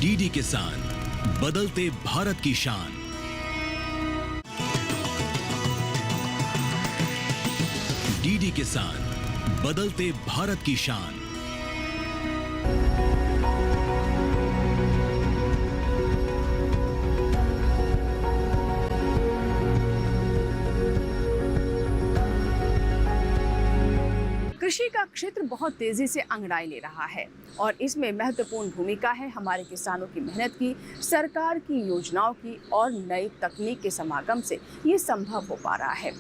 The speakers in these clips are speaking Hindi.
डीडी किसान, बदलते भारत की शान। डीडी किसान, बदलते भारत की शान। कृषि का क्षेत्र बहुत तेजी से अंगड़ाई ले रहा है और इसमें महत्वपूर्ण भूमिका है हमारे किसानों की मेहनत की, सरकार की योजनाओं की और नई तकनीक के समागम से ये संभव हो पा रहा है।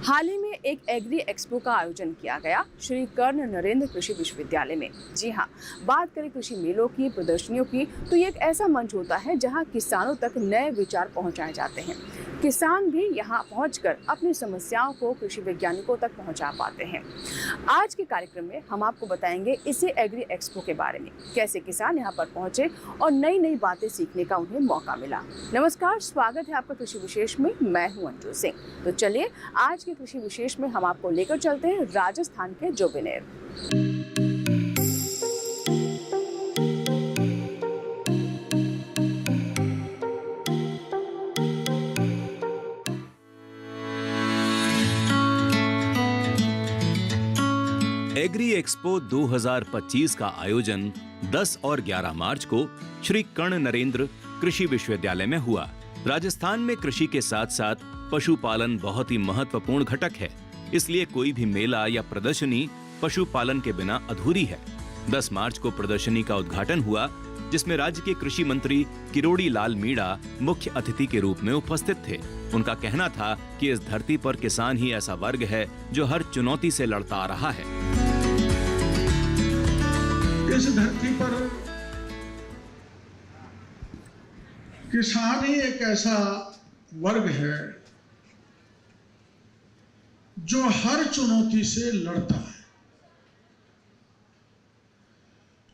हाल ही में एक एग्री एक्सपो का आयोजन किया गया श्री कर्ण नरेंद्र कृषि विश्वविद्यालय में। जी हाँ, बात करें कृषि मेलों की, प्रदर्शनियों की, तो ये एक ऐसा मंच होता है जहाँ किसानों तक नए विचार पहुँचाए जाते हैं। किसान भी यहाँ पहुँचकर अपनी समस्याओं को कृषि वैज्ञानिकों तक पहुँचा पाते हैं। आज के कार्यक्रम में हम आपको बताएंगे इसी एग्री एक्सपो के बारे में, कैसे किसान यहाँ पर पहुँचे और नई नई बातें सीखने का उन्हें मौका मिला। नमस्कार, स्वागत है आपका कृषि विशेष में। मैं हूँ अंजू सिंह। तो चलिए आज के कृषि विशेष में हम आपको लेकर चलते हैं राजस्थान के जोगिनेर। एग्री एक्सपो 2025 का आयोजन 10 और 11 मार्च को श्री कर्ण नरेंद्र कृषि विश्वविद्यालय में हुआ। राजस्थान में कृषि के साथ साथ पशुपालन बहुत ही महत्वपूर्ण घटक है, इसलिए कोई भी मेला या प्रदर्शनी पशुपालन के बिना अधूरी है। 10 मार्च को प्रदर्शनी का उद्घाटन हुआ, जिसमें राज्य के कृषि मंत्री किरोड़ी लाल मीणा मुख्य अतिथि के रूप में उपस्थित थे। उनका कहना था कि इस धरती पर किसान ही ऐसा वर्ग है जो हर चुनौती से लड़ता आ रहा है। इस धरती पर किसान ही एक ऐसा वर्ग है जो हर चुनौती से लड़ता है।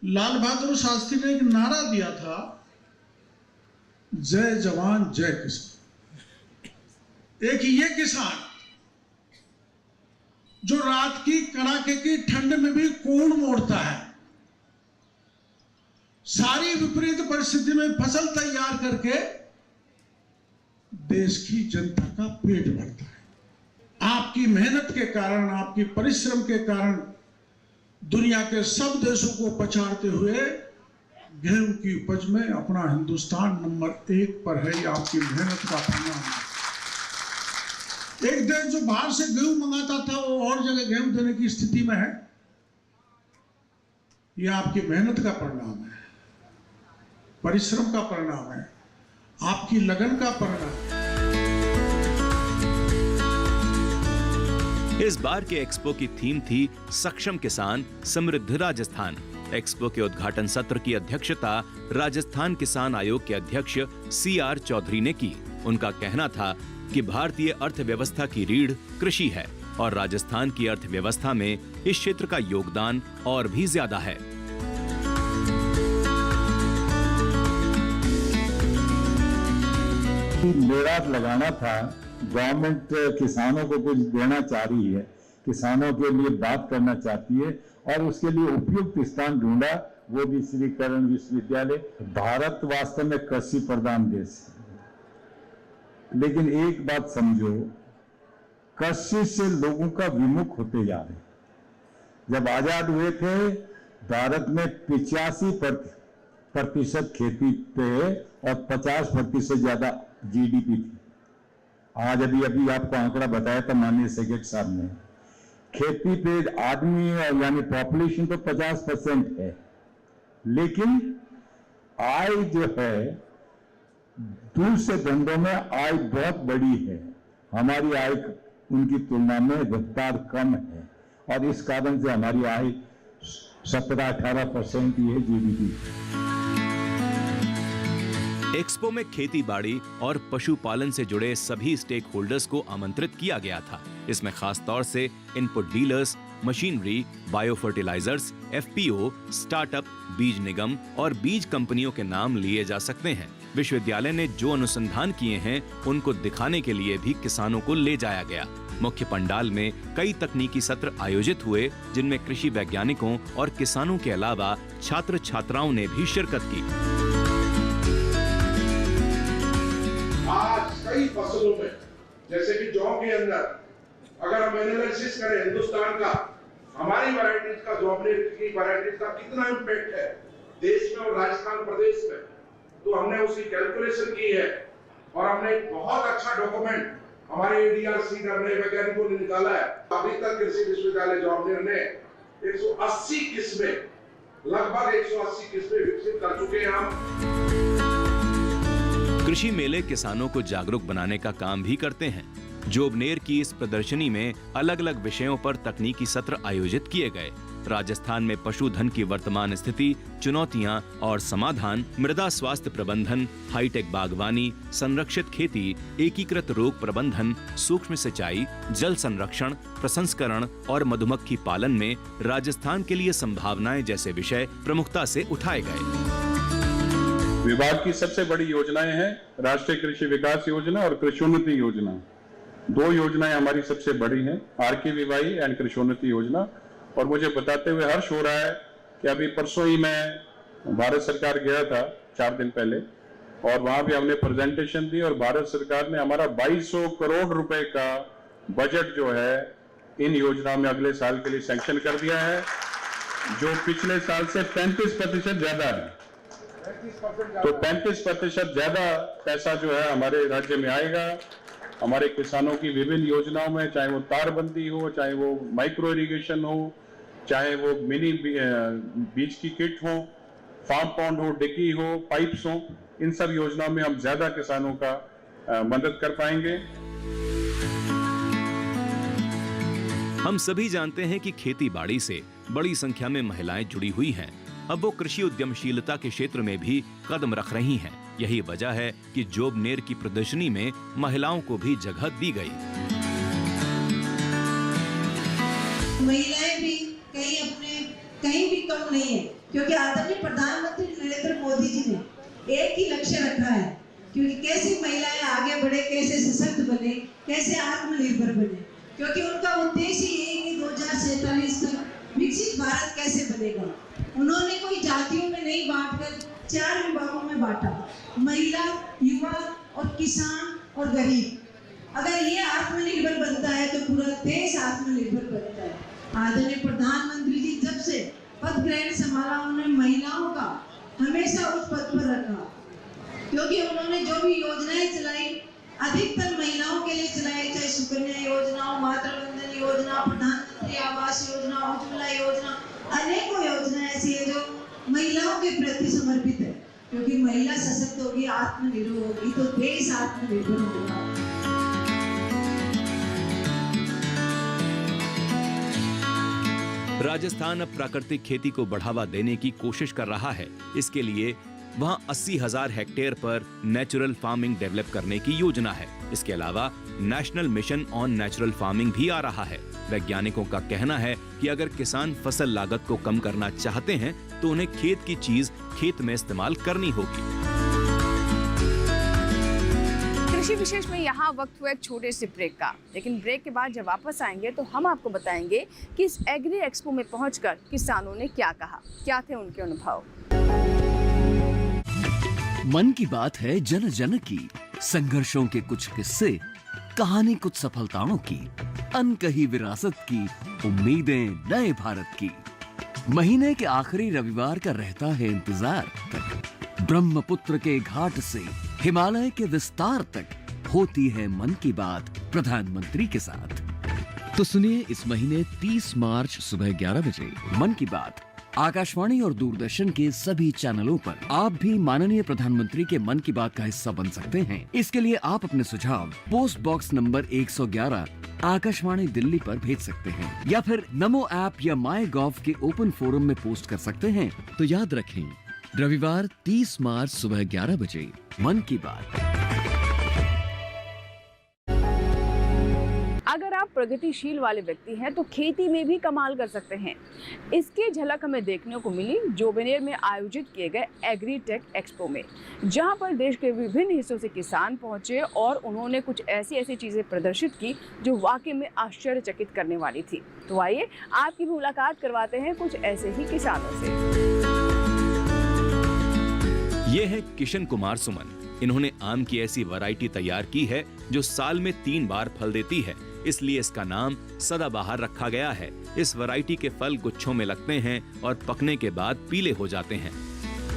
लाल बहादुर शास्त्री ने एक नारा दिया था, जय जवान जय किसान। एक ये किसान जो रात की कड़ाके की ठंड में भी कोण मोड़ता है, सारी विपरीत परिस्थिति में फसल तैयार करके देश की जनता का पेट भरता है। आपकी मेहनत के कारण, आपकी परिश्रम के कारण दुनिया के सब देशों को पछाड़ते हुए गेहूं की उपज में अपना हिंदुस्तान नंबर 1 पर है। ये आपकी मेहनत का परिणाम है। एक देश जो बाहर से गेहूं मंगाता था वो और जगह गेहूं देने की स्थिति में है। ये आपकी मेहनत का परिणाम है, परिश्रम का परिणाम है, आपकी लगन का परिणाम है। इस बार के एक्सपो की थीम थी सक्षम किसान, समृद्ध राजस्थान। एक्सपो के उद्घाटन सत्र की अध्यक्षता राजस्थान किसान आयोग के अध्यक्ष CR चौधरी ने की। उनका कहना था कि भारतीय अर्थव्यवस्था की रीढ़ कृषि है और राजस्थान की अर्थव्यवस्था में इस क्षेत्र का योगदान और भी ज्यादा है। मेड़ा लगाना था, गवर्नमेंट किसानों को कुछ देना चाह रही है, किसानों के लिए बात करना चाहती है और उसके लिए उपयुक्त स्थान ढूंढा, वो भी श्री कर्ण विश्वविद्यालय। भारत वास्तव में कृषि प्रधान देश है, लेकिन एक बात समझो, कृषि से लोगों का विमुख होते जा रहे। जब आजाद हुए थे भारत में 85% खेती पे और 50% ज्यादा GDP थी। आज अभी आपको आंकड़ा बताया था माननीय सेक्रेटरी साहब ने, खेती पे आदमी यानी पॉपुलेशन तो 50% है, लेकिन आय जो है दूसरे धंधों में आय बहुत बड़ी है। हमारी आय उनकी तुलना में रफ्तार कम है और इस कारण से हमारी आय 17-18% ही है GDP। एक्सपो में खेती बाड़ी और पशुपालन से जुड़े सभी स्टेक होल्डर्स को आमंत्रित किया गया था। इसमें खास तौर से input dealers, machinery, bio fertilisers, FPO, startup, बीज निगम और बीज कंपनियों के नाम लिए जा सकते हैं। विश्वविद्यालय ने जो अनुसंधान किए हैं उनको दिखाने के लिए भी किसानों को ले जाया गया। मुख्य पंडाल में कई तकनीकी सत्र आयोजित हुए, जिनमें कृषि वैज्ञानिकों और किसानों के अलावा छात्र छात्राओं ने भी शिरकत की। कई फसलों में, जैसे कि जौ के अंदर अगर हम एनालिसिस करें हिंदुस्तान का, हमारी वैरायटीज का, जॉबनेर की वैरायटीज का कितना इम्पैक्ट है देश में और राजस्थान प्रदेश में, तो हमने उसकी कैलकुलेशन की है और हमने एक बहुत अच्छा डॉक्यूमेंट हमारे ADRC ने, वैज्ञानिकों ने निकाला है। अभी तक कृषि विश्वविद्यालय जॉबनेर ने 180 किस्में, लगभग 180 किस्में विकसित कर चुके हैं हम। कृषि मेले किसानों को जागरूक बनाने का काम भी करते हैं। जोबनेर की इस प्रदर्शनी में अलग अलग विषयों पर तकनीकी सत्र आयोजित किए गए। राजस्थान में पशुधन की वर्तमान स्थिति, चुनौतियां और समाधान, मृदा स्वास्थ्य प्रबंधन, हाईटेक बागवानी, संरक्षित खेती, एकीकृत रोग प्रबंधन, सूक्ष्म सिंचाई, जल संरक्षण, प्रसंस्करण और मधुमक्खी पालन में राजस्थान के लिए संभावनाएं जैसे विषय प्रमुखता से उठाए गए। विभाग की सबसे बड़ी योजनाएं हैं राष्ट्रीय कृषि विकास योजना और कृषिोन्नति योजना। दो योजनाएं हमारी सबसे बड़ी हैं, RKVY एंड कृषिोन्नति योजना। और मुझे बताते हुए हर्ष हो रहा है कि अभी परसों ही मैं भारत सरकार गया था 4 दिन पहले, और वहां भी हमने प्रेजेंटेशन दी और भारत सरकार ने हमारा 2200 करोड़ रुपए का बजट जो है इन योजनाओं में अगले साल के लिए सैंक्शन कर दिया है, जो पिछले साल से 35% ज्यादा है। तो 35% ज्यादा पैसा जो है हमारे राज्य में आएगा हमारे किसानों की विभिन्न योजनाओं में, चाहे वो तारबंदी हो, चाहे वो माइक्रो इरिगेशन हो, चाहे वो मिनी बीज की किट हो, फार्म पॉन्ड हो, डिगी हो, पाइप्स हो, इन सब योजनाओं में हम ज्यादा किसानों का मदद कर पाएंगे। हम सभी जानते हैं कि खेती बाड़ी से बड़ी संख्या में महिलाएं जुड़ी हुई हैं। अब वो कृषि उद्यमशीलता के क्षेत्र में भी कदम रख रही हैं। यही वजह है कि जोबनेर की प्रदर्शनी में महिलाओं को भी जगह दी गई। महिलाएं भी कहीं भी कम नहीं है, क्योंकि आदरणीय प्रधानमंत्री नरेंद्र मोदी जी ने एक ही लक्ष्य रखा है, क्योंकि कैसे महिलाएं आगे बढ़े, कैसे सशक्त बने, कैसे आत्मनिर्भर बने, क्योंकि उनका उद्देश्य ये है कि 2047 तक विकसित भारत कैसे बनेगा। उन्होंने कोई जातियों में नहीं बांटकर 4 विभागों में बांटा, महिला, युवा और किसान और गरीब। अगर ये आत्मनिर्भर बनता है तो पूरा देश आत्मनिर्भर बनता है। आदरणीय प्रधानमंत्री जी जब से पद ग्रहण संभाला, उन्होंने महिलाओं का हमेशा उस पद पर रखा, क्योंकि उन्होंने जो भी योजनाएं चलाई अधिकतर महिलाओं के लिए चलाई, चाहे सुकन्या योजना, मातृवंदन योजना, प्रधानमंत्री आवास योजना, उज्ज्वला योजना, अनेकों योजनाएं ऐसी है जो महिलाओं के प्रति समर्पित है। क्योंकि महिला सशक्त होगी, आत्मनिर्भर होगी तो देश आत्मनिर्भर होगा। राजस्थान अब प्राकृतिक खेती को बढ़ावा देने की कोशिश कर रहा है। इसके लिए वहां 80,000 हेक्टेयर पर नेचुरल फार्मिंग डेवलप करने की योजना है। इसके अलावा national mission on natural farming भी आ रहा है। वैज्ञानिकों का कहना है कि अगर किसान फसल लागत को कम करना चाहते हैं तो उन्हें खेत की चीज खेत में इस्तेमाल करनी होगी। कृषि विशेष में यहाँ वक्त हुआ एक छोटे से ब्रेक का, लेकिन ब्रेक के बाद जब वापस आएंगे तो हम आपको बताएंगे कि इस एग्री एक्सपो में पहुंचकर किसानों ने क्या कहा, क्या थे उनके अनुभव। मन की बात है जन जन की, संघर्षों के कुछ किस्से, कहानी कुछ सफलताओं की, अनकही विरासत की, उम्मीदें नए भारत की। महीने के आखिरी रविवार का रहता है इंतजार तक। ब्रह्मपुत्र के घाट से हिमालय के विस्तार तक होती है मन की बात प्रधानमंत्री के साथ। तो सुनिए इस महीने 30 मार्च सुबह 11 बजे मन की बात आकाशवाणी और दूरदर्शन के सभी चैनलों पर। आप भी माननीय प्रधानमंत्री के मन की बात का हिस्सा बन सकते हैं। इसके लिए आप अपने सुझाव post box number 111 Akashvani Delhi पर भेज सकते हैं, या फिर नमो ऐप या MyGov के ओपन फोरम में पोस्ट कर सकते हैं। तो याद रखें, रविवार 30 मार्च सुबह 11 बजे मन की बात। अगर आप प्रगतिशील वाले व्यक्ति हैं तो खेती में भी कमाल कर सकते हैं। इसकी झलक हमें देखने को मिली जोबनेर में आयोजित किए गए एग्रीटेक एक्सपो में, जहां पर देश के विभिन्न हिस्सों से किसान पहुंचे और उन्होंने कुछ ऐसी चीजें प्रदर्शित की जो वाकई में आश्चर्यचकित करने वाली थी। तो आइए आपकी भी मुलाकात करवाते हैं कुछ ऐसे ही किसानों से। ये है किशन कुमार सुमन। इन्होंने आम की ऐसी वैरायटी तैयार की है जो साल में 3 बार फल देती है, इसलिए इसका नाम सदाबहार रखा गया है। इस वैरायटी के फल गुच्छों में लगते हैं और पकने के बाद पीले हो जाते हैं।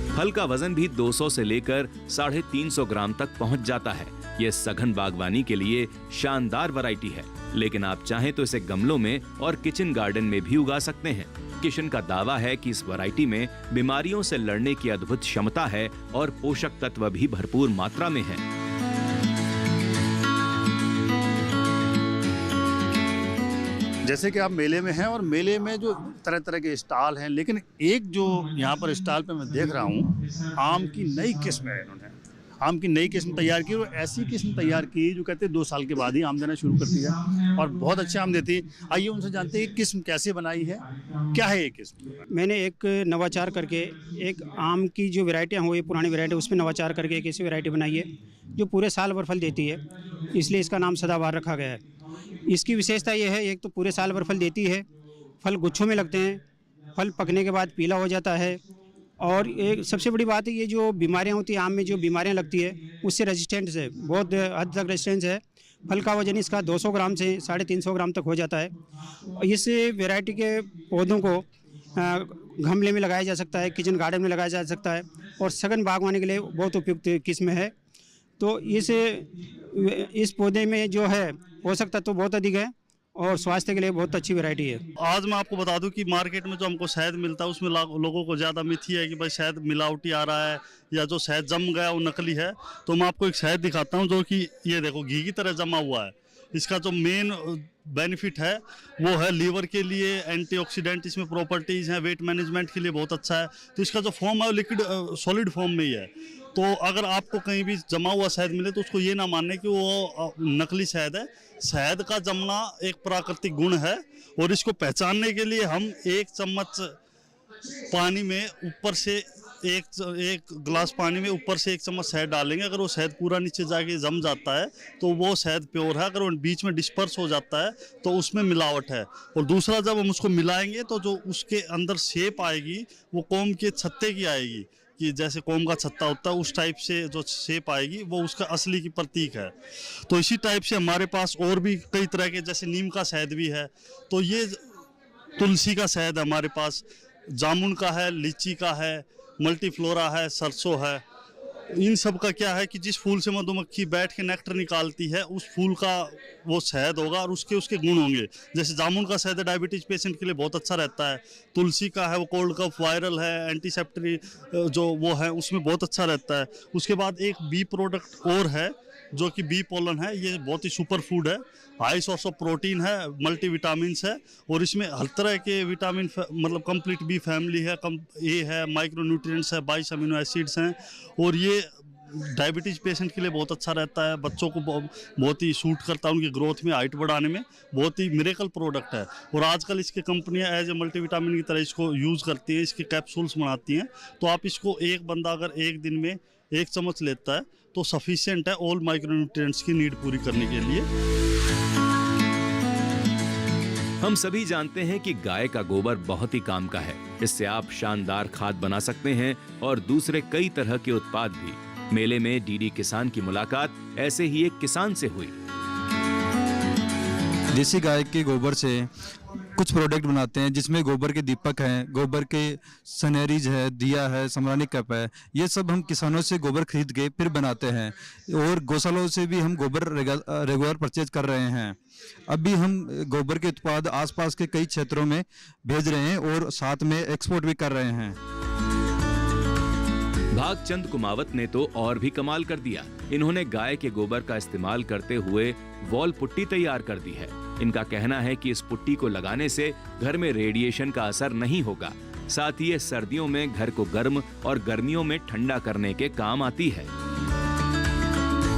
फल का वजन भी 200 से लेकर 350 ग्राम तक पहुंच जाता है। ये सघन बागवानी के लिए शानदार वैरायटी है, लेकिन आप चाहें तो इसे गमलों में और किचन गार्डन में भी उगा सकते हैं। किशन का दावा है कि इस वैरायटी में बीमारियों से लड़ने की अद्भुत क्षमता है और पोषक तत्व भी भरपूर मात्रा में है। जैसे कि आप मेले में हैं और मेले में जो तरह तरह के स्टॉल हैं, लेकिन एक जो यहाँ पर स्टॉल पे मैं देख रहा हूँ, आम की नई किस्म है। इन्होंने आम की नई किस्म तैयार की और ऐसी किस्म तैयार की जो कहते हैं 2 साल के बाद ही आम देना शुरू करती है और बहुत अच्छे आम देती है। आइए उनसे जानते हैं किस्म कैसे बनाई है, क्या है ये किस्म। मैंने एक नवाचार करके एक आम की जो वैरायटियाँ हुई पुरानी वैरायटी, उसमें नवाचार करके एक ऐसी वैरायटी बनाई है जो पूरे साल भर फल देती है, इसलिए इसका नाम सदाबहार रखा गया है। इसकी विशेषता ये है, एक तो पूरे साल भर फल देती है, फल गुच्छों में लगते हैं, फल पकने के बाद पीला हो जाता है, और एक सबसे बड़ी बात है ये जो बीमारियां होती हैं आम में, जो बीमारियां लगती है उससे रेजिस्टेंस है, बहुत हद तक रेजिस्टेंस है। फल का वजन इसका 200 ग्राम से 350 ग्राम तक हो जाता है। इस वैरायटी के पौधों को गमले में लगाया जा सकता है, किचन गार्डन में लगाया जा सकता है और सघन बागवानी के लिए बहुत उपयुक्त किस्म है। तो इस पौधे में जो है पोषक तत्व तो बहुत अधिक है और स्वास्थ्य के लिए बहुत अच्छी वैरायटी है। आज मैं आपको बता दूं कि मार्केट में जो हमको शहद मिलता है उसमें लोगों को ज़्यादा मिथी है कि भाई शहद मिलावटी आ रहा है या जो शहद जम गया वो नकली है। तो मैं आपको एक शहद दिखाता हूं जो कि ये देखो घी की तरह जमा हुआ है। इसका जो मेन बेनिफिट है वो है लीवर के लिए, एंटीऑक्सीडेंट इसमें प्रॉपर्टीज़ हैं, वेट मैनेजमेंट के लिए बहुत अच्छा है। तो इसका जो फॉर्म है वो लिक्विड सॉलिड फॉर्म में ही है। तो अगर आपको कहीं भी जमा हुआ शहद मिले तो उसको ये ना मानने कि वो नकली शहद है। शहद का जमना एक प्राकृतिक गुण है और इसको पहचानने के लिए हम 1 चम्मच पानी में ऊपर से एक गिलास पानी में ऊपर से 1 चम्मच शहद डालेंगे। अगर वो शहद पूरा नीचे जाके जम जाता है तो वो शहद प्योर है। अगर वो बीच में डिस्पर्स हो जाता है तो उसमें मिलावट है। और दूसरा, जब हम उसको मिलाएंगे तो जो उसके अंदर शेप आएगी वो कोम के छत्ते की आएगी, कि जैसे कोम का छत्ता होता है उस टाइप से जो शेप आएगी वो उसका असली की प्रतीक है। तो इसी टाइप से हमारे पास और भी कई तरह के, जैसे नीम का शहद भी है, तो ये तुलसी का शहद हमारे पास, जामुन का है, लीची का है, मल्टीफ्लोरा है, सरसों है। इन सब का क्या है कि जिस फूल से मधुमक्खी बैठ के नेक्टर निकालती है उस फूल का वो शहद होगा और उसके गुण होंगे। जैसे जामुन का शहद डायबिटीज पेशेंट के लिए बहुत अच्छा रहता है। तुलसी का है वो कोल्ड कफ, वायरल है, एंटीसेप्टिक जो वो है उसमें बहुत अच्छा रहता है। उसके बाद एक बी प्रोडक्ट और है जो कि बी पोलन है। ये बहुत ही सुपर फूड है, हाई सोर्स ऑफ प्रोटीन है, मल्टी विटामिन्स है और इसमें हर तरह के विटामिन मतलब कंप्लीट बी फैमिली है, ए है, माइक्रो न्यूट्रिएंट्स है, 22 अमीनो एसिड्स हैं और ये डायबिटीज पेशेंट के लिए बहुत अच्छा रहता है। बच्चों को बहुत ही सूट करता है, उनकी ग्रोथ में, हाइट बढ़ाने में बहुत ही मिरेकल प्रोडक्ट है। और आजकल इसकी कंपनियां एज ए मल्टीविटामिन की तरह इसको यूज़ करती हैं, इसके कैप्सूल्स बनाती हैं। तो आप इसको एक बंदा अगर एक दिन में 1 चम्मच लेता है तो सफिशिएंट है ऑल माइक्रोन्यूट्रिएंट्स की नीड पूरी करने के लिए। हम सभी जानते हैं कि गाय का गोबर बहुत ही काम का है। इससे आप शानदार खाद बना सकते हैं और दूसरे कई तरह के उत्पाद भी। मेले में डीडी किसान की मुलाकात ऐसे ही एक किसान से हुई। देसी गाय के गोबर से कुछ प्रोडक्ट बनाते हैं जिसमें गोबर के दीपक हैं, गोबर के सनेरीज है, दिया है, समरानी कप है। ये सब हम किसानों से गोबर खरीद के फिर बनाते हैं और गौशालाओं से भी हम गोबर रेगुलर परचेज कर रहे हैं। अभी हम गोबर के उत्पाद आसपास के कई क्षेत्रों में भेज रहे हैं और साथ में एक्सपोर्ट भी कर रहे हैं। भागचंद कुमावत ने तो और भी कमाल कर दिया। इन्होंने गाय के गोबर का इस्तेमाल करते हुए वॉल पुट्टी तैयार कर दी है। इनका कहना है कि इस पुट्टी को लगाने से घर में रेडिएशन का असर नहीं होगा, साथ ही ये सर्दियों में घर को गर्म और गर्मियों में ठंडा करने के काम आती है।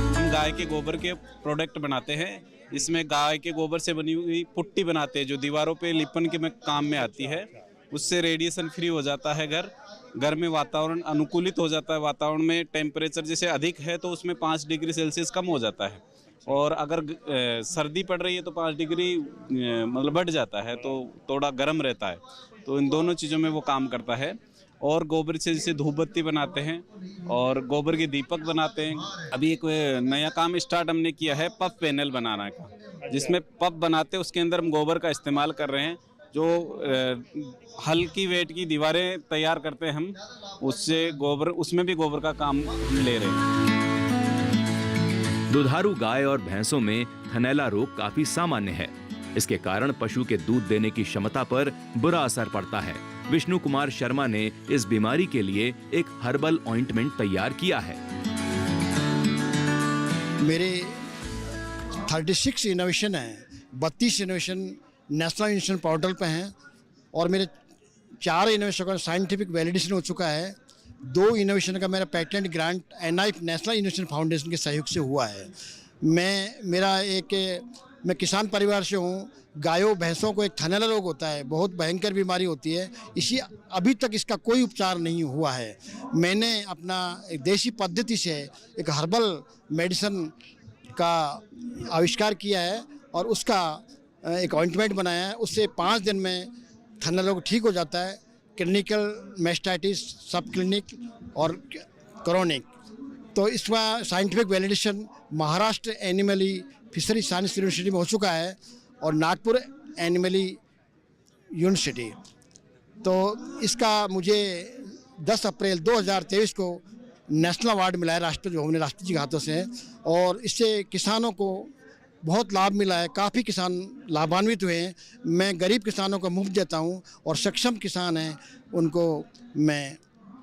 हम गाय के गोबर के प्रोडक्ट बनाते हैं। इसमें गाय के गोबर से बनी हुई पुट्टी बनाते हैं जो दीवारों पे लिपन के में काम में आती है। उससे रेडिएशन फ्री हो जाता है, घर में वातावरण अनुकूलित हो जाता है। वातावरण में टेम्परेचर जैसे अधिक है तो उसमें 5 डिग्री सेल्सियस कम हो जाता है और अगर सर्दी पड़ रही है तो 5 डिग्री मतलब बढ़ जाता है, तो थोड़ा गर्म रहता है। तो इन दोनों चीज़ों में वो काम करता है। और गोबर से जैसे धूप बत्ती बनाते हैं और गोबर के दीपक बनाते हैं। अभी एक नया काम स्टार्ट हमने किया है पफ पैनल बनाना का, जिसमें पफ बनाते हैं, उसके अंदर हम गोबर का इस्तेमाल कर रहे हैं। जो हल्की वेट की दीवारें तैयार करते हैं हम, उससे गोबर, उसमें भी गोबर का काम ले रहे हैं। दुधारू गाय और भैंसों में थनैला रोग काफी सामान्य है। इसके कारण पशु के दूध देने की क्षमता पर बुरा असर पड़ता है। विष्णु कुमार शर्मा ने इस बीमारी के लिए एक हर्बल ऑइंटमेंट तैयार किया है। मेरे 36 इनोवेशन है, 32 इनोवेशन नेशनल इनोवेशन पोर्टल पे हैं और मेरे 4 इनोवेशन का साइंटिफिक वैलिडेशन हो चुका है। 2 इनोवेशन का मेरा patent grant NIF national innovation foundation के सहयोग से हुआ है। मैं किसान परिवार से हूँ। गायों भैंसों को एक थनैला रोग होता है, बहुत भयंकर बीमारी होती है। अभी तक इसका कोई उपचार नहीं हुआ है। मैंने अपना एक देसी पद्धति से एक हर्बल मेडिसिन का आविष्कार किया है और उसका एक ऑइंटमेंट बनाया है। उससे 5 दिन में थनैला रोग ठीक हो जाता है। क्लिनिकल मैस्टाइटिस, सब क्लिनिक और क्रोनिक। तो इसका scientific validation Maharashtra animal fishery science university में हो चुका है और नागपुर एनिमली यूनिवर्सिटी। तो इसका मुझे 10 अप्रैल 2023 को नेशनल अवार्ड मिला है राष्ट्रपति भवन, राष्ट्रपति जी के हाथों से। और इससे किसानों को बहुत लाभ मिला है, काफ़ी किसान लाभान्वित हुए हैं। मैं गरीब किसानों को मुफ्त देता हूं और सक्षम किसान हैं उनको मैं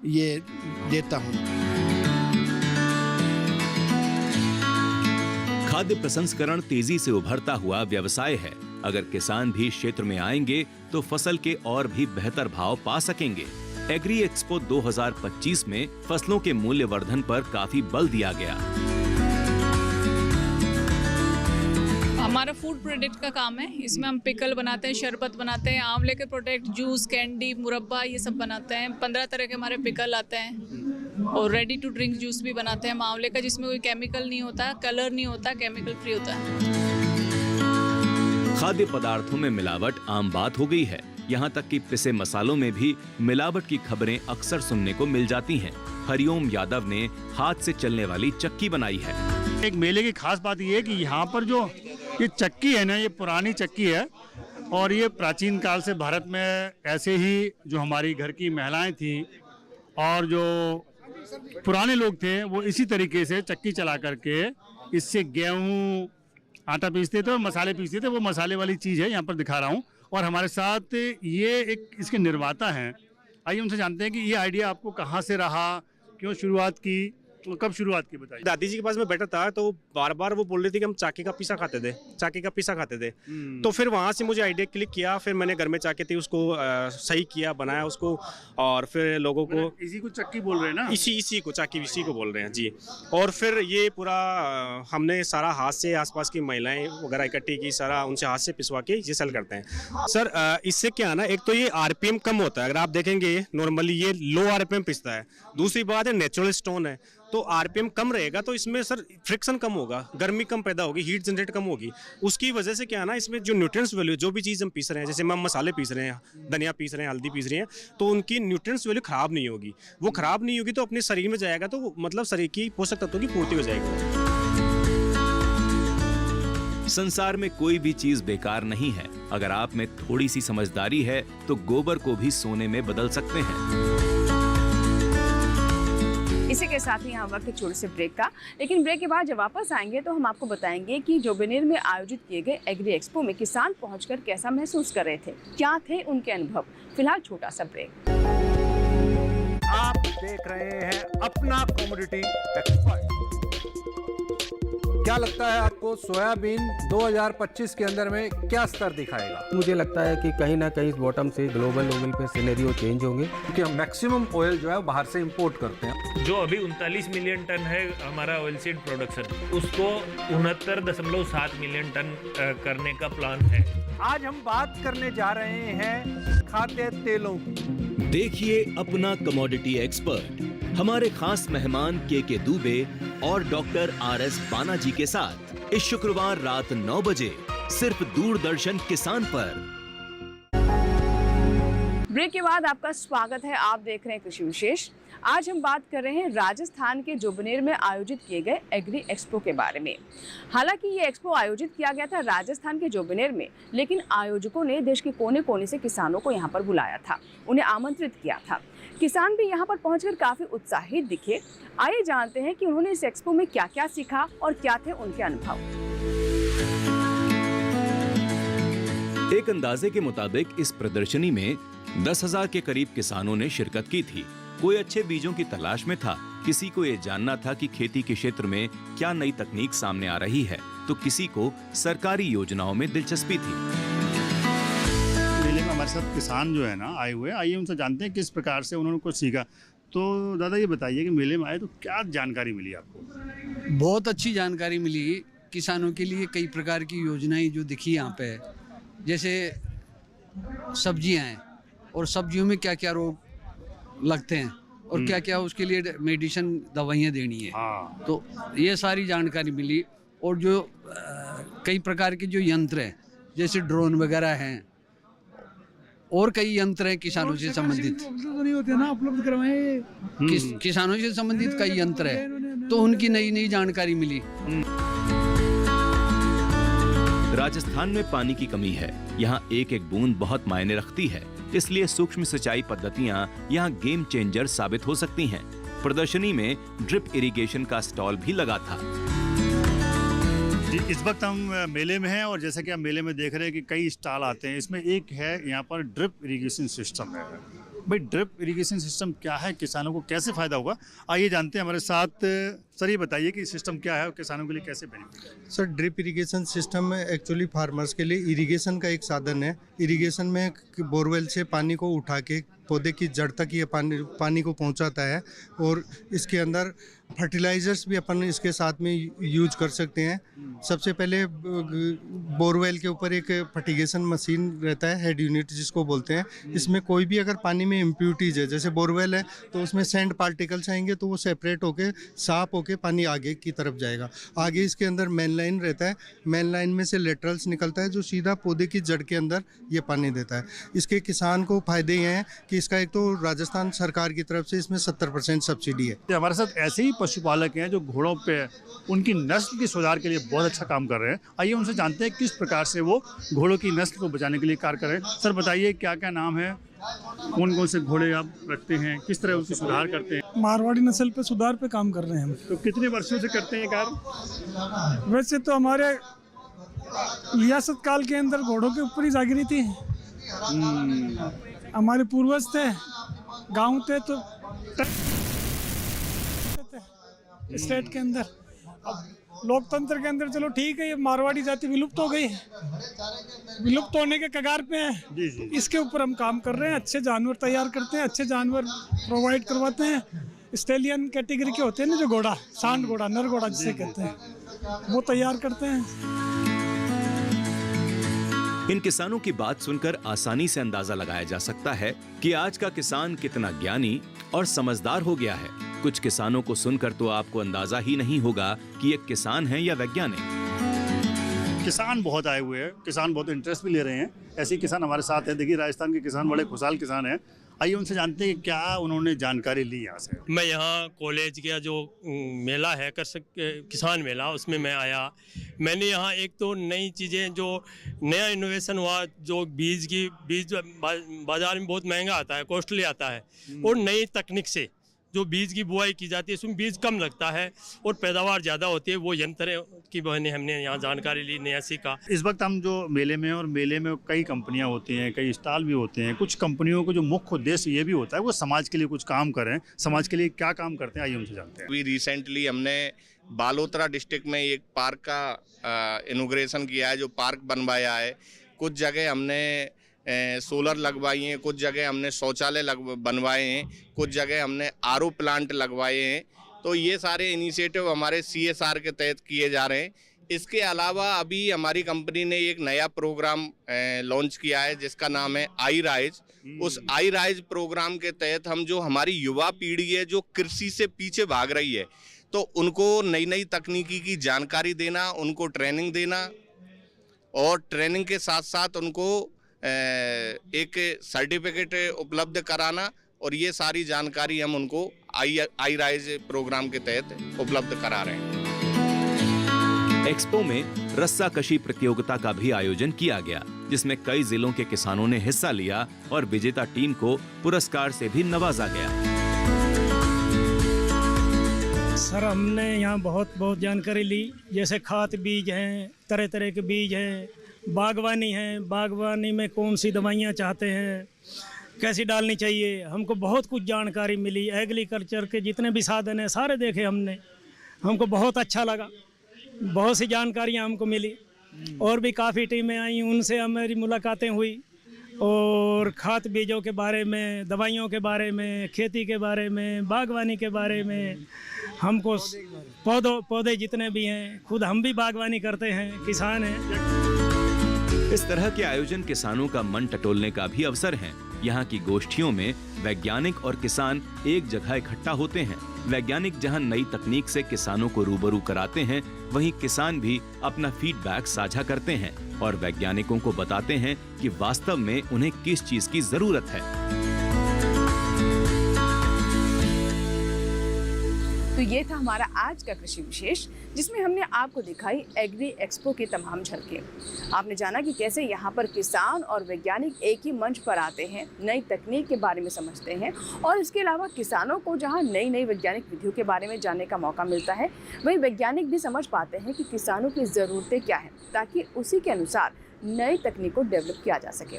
ये देता हूं। खाद्य प्रसंस्करण तेजी से उभरता हुआ व्यवसाय है। अगर किसान भी क्षेत्र में आएंगे तो फसल के और भी बेहतर भाव पा सकेंगे। एग्री एक्सपो 2025 में फसलों के मूल्य वर्धन पर काफी बल दिया गया। हमारा फूड प्रोडक्ट का काम है। इसमें हम पिकल बनाते हैं, शरबत बनाते हैं, आंवले के प्रोडक्ट, जूस, कैंडी, मुरब्बा, ये सब बनाते हैं। 15 तरह के हमारे पिकल आते हैं और रेडी टू ड्रिंक जूस भी बनाते हैं आंवले का, जिसमें कोई केमिकल नहीं होता, कलर नहीं होता, केमिकल फ्री होता है। खाद्य पदार्थों में मिलावट आम बात हो गई है। यहाँ तक कि पिसे मसालों में भी मिलावट की खबरें अक्सर सुनने को मिल जाती हैं। हरिओम यादव ने हाथ से चलने वाली चक्की बनाई है। एक मेले की खास बात ये है कि यहाँ पर जो ये चक्की है ना, ये पुरानी चक्की है और ये प्राचीन काल से भारत में ऐसे ही जो हमारी घर की महिलाएं थी और जो पुराने लोग थे वो इसी तरीके से चक्की चला करके इससे गेहूं आटा पीसते थे और मसाले पीसते थे। वो मसाले वाली चीज़ है, यहाँ पर दिखा रहा हूँ। और हमारे साथ ये एक इसके निर्माता हैं। आइए उनसे जानते हैं कि ये आइडिया आपको कहाँ से रहा, क्यों शुरुआत की, तो कब शुरुआत की बताइए। दादी जी के पास में बैठा था तो बार बार वो बोल रही थी कि हम चाकी का पीसा खाते थे। तो फिर वहाँ से मुझे आइडिया क्लिक किया। फिर मैंने घर में चाकी थी उसको सही किया, बनाया उसको और फिर लोगों को इसी को चक्की बोल रहे हैं ना, इसी को चाकी इसी को बोल रहे हैं जी। और फिर ये पूरा हमने सारा हाथ से आसपास की महिलाएं वगैरह इकट्ठी की, सारा उनसे हाथ से पिसवा के ये सेल करते हैं। सर इससे क्या है ना, एक तो ये RPM कम होता है। अगर आप देखेंगे नॉर्मली ये लो RPM पिसता है। दूसरी बात है नेचुरल स्टोन है तो RPM कम रहेगा तो इसमें सर फ्रिक्शन कम होगा, गर्मी कम पैदा होगी, हीट जनरेट कम होगी। उसकी वजह से क्या है ना, इसमें जो न्यूट्रिएंट्स वैल्यू, जो भी चीज़ हम पीस रहे हैं, जैसे हम मसाले पीस रहे हैं, धनिया पीस रहे हैं, हल्दी पीस रहे हैं, तो उनकी न्यूट्रिएंट्स वैल्यू खराब नहीं होगी। वो खराब नहीं होगी तो अपने शरीर में जाएगा तो मतलब शरीर की पोषक तत्वों की पूर्ति हो जाएगी। संसार में कोई भी चीज बेकार नहीं है। अगर आप में थोड़ी सी समझदारी है तो गोबर को भी सोने में बदल सकते हैं। इसी के साथ ही यहाँ वक्त है छोटे से ब्रेक का। लेकिन ब्रेक के बाद जब वापस आएंगे तो हम आपको बताएंगे कि जोगिनिर में आयोजित किए गए एग्री एक्सपो में किसान पहुंचकर कैसा महसूस कर रहे थे, क्या थे उनके अनुभव। फिलहाल छोटा सा ब्रेक। आप देख रहे हैं अपना कमोडिटी एक्सपर्ट। क्या लगता है आपको सोयाबीन 2025 के अंदर में क्या स्तर दिखाएगा? मुझे लगता है कि कहीं ना कहीं इस बॉटम से ग्लोबल लेवल पे सिनेरियो चेंज होंगे, क्योंकि हम मैक्सिमम ऑयल जो है बाहर से इंपोर्ट करते हैं। जो अभी 39 मिलियन टन है हमारा ऑयल सीड प्रोडक्शन, उसको 69.7 मिलियन टन करने का प्लान है। आज हम बात करने जा रहे हैं खाद्य तेलों की। देखिए अपना कमोडिटी एक्सपर्ट हमारे खास मेहमान के दुबे और डॉक्टर RS बानाजी के साथ इस शुक्रवार रात 9 बजे सिर्फ दूरदर्शन किसान पर। ब्रेक के बाद आपका स्वागत है। आप देख रहे हैं कृषि विशेष। आज हम बात कर रहे हैं राजस्थान के जोबनेर में आयोजित किए गए एग्री एक्सपो के बारे में। हालांकि ये एक्सपो आयोजित किया गया था राजस्थान के जोबनेर में, लेकिन आयोजकों ने देश के कोने कोने से किसानों को यहाँ पर बुलाया था, उन्हें आमंत्रित किया था। किसान भी यहाँ पर पहुंचकर काफी उत्साहित दिखे। आइए जानते हैं कि उन्होंने इस एक्सपो में क्या क्या सीखा और क्या थे उनके अनुभव। एक अंदाजे के मुताबिक इस प्रदर्शनी में 10,000 के करीब किसानों ने शिरकत की थी। कोई अच्छे बीजों की तलाश में था, किसी को ये जानना था कि खेती के क्षेत्र में क्या नई तकनीक सामने आ रही है, तो किसी को सरकारी योजनाओं में दिलचस्पी थी। मेले में हमारे साथ किसान जो है ना आए हुए, आइए उनसे जानते हैं किस प्रकार से उन्होंने कुछ सीखा। तो दादा ये बताइए कि मेले में आए तो क्या जानकारी मिली आपको? बहुत अच्छी जानकारी मिली। किसानों के लिए कई प्रकार की योजनाएं जो दिखी यहाँ पे, जैसे सब्जियां हैं और सब्जियों में क्या क्या रोग लगते हैं और क्या क्या उसके लिए मेडिसिन दवाइयाँ देनी है। तो ये सारी जानकारी मिली। और जो कई प्रकार के जो यंत्र हैं जैसे ड्रोन वगैरह हैं और कई यंत्र हैं किसानों से संबंधित, नहीं होते ना उपलब्ध करवाएं। किसानों से संबंधित कई यंत्र है, तो उनकी नई नई जानकारी मिली। राजस्थान में पानी की कमी है, यहाँ एक एक बूंद बहुत मायने रखती है, इसलिए सूक्ष्म सिंचाई पद्धतियाँ यहाँ गेम चेंजर साबित हो सकती हैं। प्रदर्शनी में ड्रिप इरिगेशन का स्टॉल भी लगा था। जी, इस वक्त हम मेले में हैं और जैसा कि आप मेले में देख रहे हैं कि कई स्टॉल आते हैं। इसमें एक है यहाँ पर ड्रिप इरिगेशन सिस्टम है। भाई ड्रिप इरिगेशन सिस्टम क्या है, किसानों को कैसे फायदा होगा, आइए जानते हैं। हमारे साथ सर ये बताइए कि सिस्टम क्या है और किसानों के लिए कैसे बेनिफिट है। Sir drip irrigation system actually farmers के लिए इरिगेशन का एक साधन है। इरिगेशन में बोरवेल से पानी को उठा के पौधे की जड़ तक ये पानी को पहुंचाता है, और इसके अंदर फर्टिलाइजर्स भी अपन इसके साथ में यूज कर सकते हैं। सबसे पहले बोरवेल के ऊपर एक फर्टिगेशन मशीन रहता है, हेड यूनिट जिसको बोलते हैं। इसमें कोई भी अगर पानी में इम्प्यूरिटीज है, जैसे बोरवेल है तो उसमें सैंड पार्टिकल्स आएंगे तो वो सेपरेट होके साफ होके पानी आगे की तरफ जाएगा। आगे इसके अंदर मेन लाइन रहता है, मेन लाइन में से लेटरल्स निकलता है जो सीधा पौधे की जड़ के अंदर ये पानी देता है। इसके किसान को फायदे ये हैं कि इसका एक तो राजस्थान सरकार की तरफ से इसमें 70% सब्सिडी है। हमारे साथ ऐसे ही पशुपालक हैं जो घोड़ों पे उनकी नस्ल के सुधार के लिए बहुत अच्छा काम कर रहे हैं। आइए उनसे जानते हैं किस प्रकार से वो घोड़ों की नस्ल को बचाने के लिए कार्य कर रहे हैं। सर बताइए क्या क्या नाम है, कौन कौन से घोड़े आप रखते हैं, किस तरह उसकी सुधार करते हैं? मारवाड़ी नस्ल पे सुधार पे काम कर रहे हैं हम। तो कितने वर्षों से करते हैं कार्य? वैसे तो हमारे रियासत काल के अंदर घोड़ों के ऊपर ही जागीरी थी। हमारे पूर्वज थे, गांव थे तो स्टेट के अंदर। अब लोकतंत्र के अंदर चलो ठीक है, ये मारवाड़ी जाति विलुप्त हो गई, विलुप्त होने के कगार पे है। इसके ऊपर हम काम कर रहे हैं। अच्छे जानवर तैयार करते हैं, अच्छे जानवर प्रोवाइड करवाते हैं। स्टेलियन कैटेगरी के होते हैं ना जो घोड़ा, सांड घोड़ा, नर घोड़ा जिसे कहते हैं, वो तैयार करते हैं। इन किसानों की बात सुनकर आसानी से अंदाजा लगाया जा सकता है कि आज का किसान कितना ज्ञानी और समझदार हो गया है। कुछ किसानों को सुनकर तो आपको अंदाजा ही नहीं होगा कि ये किसान हैं या वैज्ञानिक। किसान बहुत आए हुए हैं, किसान बहुत इंटरेस्ट भी ले रहे हैं। ऐसे ही किसान हमारे साथ हैं। देखिए राजस्थान के किसान बड़े खुशहाल किसान हैं। आइए उनसे जानते हैं कि क्या उन्होंने जानकारी ली यहाँ से। मैं यहाँ कॉलेज का जो मेला है किसान मेला, उसमें मैं आया। मैंने यहाँ एक तो नई चीज़ें जो नया इनोवेशन हुआ, जो बीज बाज़ार में बहुत महंगा आता है, कॉस्टली आता है, और नई तकनीक से जो बीज की बुआई की जाती है उसमें बीज कम लगता है और पैदावार ज़्यादा होती है। वो यंत्र की बहने हमने यहाँ जानकारी ली, नया सीखा। इस वक्त हम जो मेले में, और मेले में कई कंपनियाँ होती हैं, कई स्टॉल भी होते हैं। कुछ कंपनियों को जो मुख्य उद्देश्य ये भी होता है वो समाज के लिए कुछ काम करें। समाज के लिए क्या काम करते हैं, आइए उनसे जानते हैं। अभी रिसेंटली हमने बालोतरा डिस्ट्रिक्ट में एक पार्क का इनॉग्रेशन किया है, जो पार्क बनवाया है। कुछ जगह हमने सोलर लगवाई हैं, कुछ जगह हमने शौचालय बनवाए हैं, कुछ जगह हमने आरओ प्लांट लगवाए हैं। तो ये सारे इनिशिएटिव हमारे CSR के तहत किए जा रहे हैं। इसके अलावा अभी हमारी कंपनी ने एक नया प्रोग्राम लॉन्च किया है जिसका नाम है आई राइज। उस आई राइज प्रोग्राम के तहत हम जो हमारी युवा पीढ़ी है जो कृषि से पीछे भाग रही है, तो उनको नई नई तकनीकी की जानकारी देना, उनको ट्रेनिंग देना, और ट्रेनिंग के साथ साथ उनको एक सर्टिफिकेट उपलब्ध कराना, और ये सारी जानकारी हम उनको आई राइज प्रोग्राम के तहत उपलब्ध करा रहे हैं। एक्सपो में रस्साकशी प्रतियोगिता का भी आयोजन किया गया, जिसमें कई जिलों के किसानों ने हिस्सा लिया और विजेता टीम को पुरस्कार से भी नवाजा गया। सर, हमने यहाँ बहुत जानकारी ली, जैसे खाद बीज हैं, तरह तरह के बीज हैं, बागवानी है, बागवानी में कौन सी दवाइयाँ चाहते हैं, कैसी डालनी चाहिए, हमको बहुत कुछ जानकारी मिली। एग्रीकल्चर के जितने भी साधन हैं सारे देखे हमने, हमको बहुत अच्छा लगा, बहुत सी जानकारियाँ हमको मिली। और भी काफ़ी टीमें आई, उनसे हमारी मुलाकातें हुई और खाद बीजों के बारे में, दवाइयों के बारे में, खेती के बारे में, बागवानी के बारे में, हमको पौधे जितने भी हैं, खुद हम भी बागवानी करते हैं, किसान हैं। इस तरह के आयोजन किसानों का मन टटोलने का भी अवसर है। यहाँ की गोष्ठियों में वैज्ञानिक और किसान एक जगह इकट्ठा होते हैं। वैज्ञानिक जहाँ नई तकनीक से किसानों को रूबरू कराते हैं, वहीं किसान भी अपना फीडबैक साझा करते हैं और वैज्ञानिकों को बताते हैं कि वास्तव में उन्हें किस चीज की जरूरत है। तो ये था हमारा आज का कृषि विशेष, जिसमें हमने आपको दिखाई एग्री एक्सपो की तमाम झलकें। आपने जाना कि कैसे यहाँ पर किसान और वैज्ञानिक एक ही मंच पर आते हैं, नई तकनीक के बारे में समझते हैं, और इसके अलावा किसानों को जहाँ नई नई वैज्ञानिक विधियों के बारे में जानने का मौका मिलता है, वहीं वैज्ञानिक भी समझ पाते हैं कि किसानों की ज़रूरतें क्या हैं, ताकि उसी के अनुसार नई तकनीक को डेवलप किया जा सके।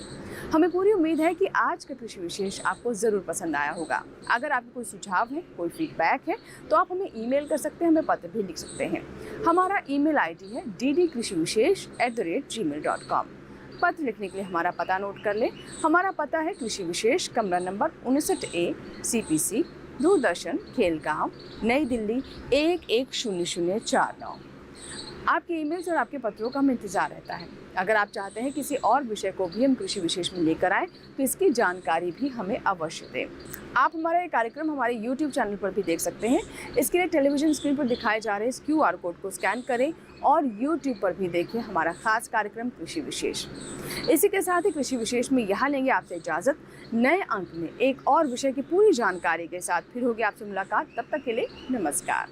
हमें पूरी उम्मीद है कि आज का कृषि विशेष आपको ज़रूर पसंद आया होगा। अगर आपको कोई सुझाव है, कोई फीडबैक है, तो आप हमें ईमेल कर सकते हैं, हमें पत्र भी लिख सकते हैं। हमारा ईमेल आईडी है ddkrishivishesh@gmail.com। पत्र लिखने के लिए हमारा पता नोट कर लें। हमारा पता है कृषि विशेष, कमरा number 59A, CPC, Doordarshan, Khelgaon, नई दिल्ली 110049। आपके ईमेल्स और आपके पत्रों का हमें इंतज़ार रहता है। अगर आप चाहते हैं किसी और विषय को भी हम कृषि विशेष में लेकर आएँ, तो इसकी जानकारी भी हमें अवश्य दें। आप हमारा ये कार्यक्रम हमारे YouTube चैनल पर भी देख सकते हैं। इसके लिए टेलीविज़न स्क्रीन पर दिखाए जा रहे इस QR कोड को स्कैन करें और YouTube पर भी देखिए हमारा खास कार्यक्रम कृषि विशेष। इसी के साथ ही कृषि विशेष में यहाँ लेंगे आपसे इजाज़त। नए अंक में एक और विषय की पूरी जानकारी के साथ फिर होगी आपसे मुलाकात। तब तक के लिए नमस्कार।